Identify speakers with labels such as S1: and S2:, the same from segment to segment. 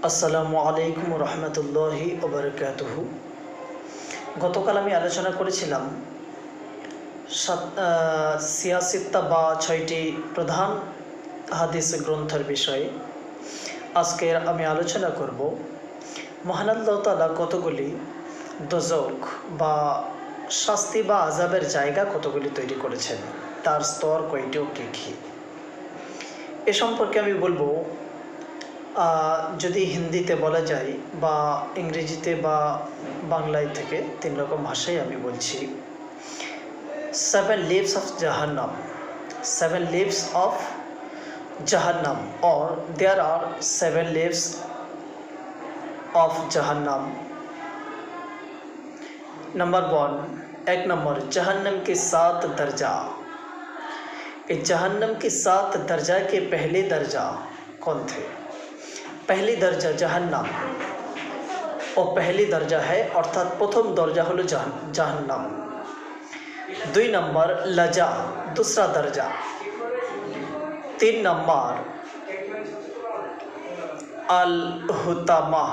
S1: আসসালামু আলাইকুম রহমতুল্লাহি ওবরকাতুহু। গতকাল আমি আলোচনা করেছিলাম সিয়াসিত্তা বা 6টি প্রধান হাদিস গ্রন্থের বিষয়ে। আজকে আমি আলোচনা করব মহান আল্লাহ তাআলা কতগুলি দোজখ বা শাস্তি বা আযাবের জায়গা কতগুলি তৈরি করেছেন, তার স্তর কয়টি ও কী কী, এ সম্পর্কে আমি বলবো। যদি হিন্দিতে বলা যায় বা ইংরেজিতে বা বাংলায় থেকে 3 রকম ভাষায় আমি বলছি। 7 lives of Jahannam, 7 lives of Jahannam, or there are 7 lives of Jahannam. Number 1, 1 number जहन्नम के 7 दर्जा। इस जहन्नम के 7 दर्जा के पहले दर्जा कौन थे? पहली दर्जा जहन्नम और पहली दर्जा है, अर्थात प्रथम दर्जा हलो जहन्नम। 2 नंबर लजा, दूसरा दर्जा। 3 नंबर अल हुतामा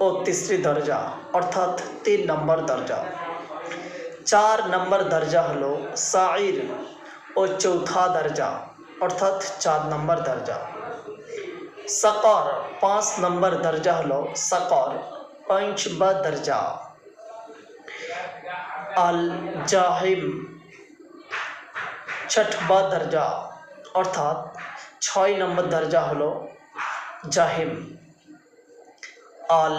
S1: और तीसरी दर्जा, अर्थात 3 नंबर दर्जा। 4 नंबर दर्जा हलो साइर और चौथा दर्जा, अर्थात 4 नंबर दर्जा। सक़र 5 नंबर दर्जा हलो सक़र, 5वां दर्जा। अल जाहिम 6वां दर्जा, अर्थात 6 नंबर दर्जा हलो जाहिम। अल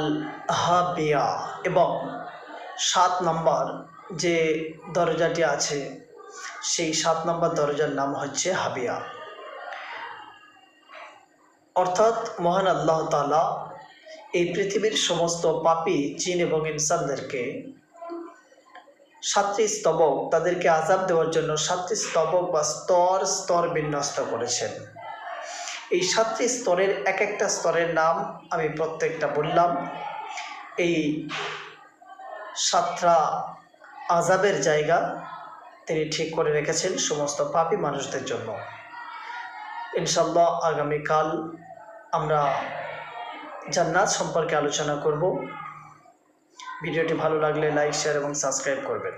S1: हाबिया एवं 7 नम्बर जे दरजाटी आछे সেই 7 नम्बर दरजार नाम हच्छे हाबिया। अर्थात महान आल्लाह ताआला এই পৃথিবীর সমস্ত পাপী জিন এবং ইনসানদেরকে 7টি স্তবক, তাদেরকে আযাব দেওয়ার জন্য 7টি স্তবক বা স্তর স্তর বিন্যস্ত করেছেন। এই 7টি স্তরের এক একটা স্তরের নাম আমি প্রত্যেকটা বললাম। এই 7টা আযাবের জায়গা তিনি ঠিক করে রেখেছেন সমস্ত পাপী মানুষদের জন্য। ইনশাআল্লাহ আগামীকাল আমরা জান্নাত সম্পর্কে আলোচনা করব। ভিডিওটি ভালো লাগলে লাইক, শেয়ার এবং সাবস্ক্রাইব করবেন।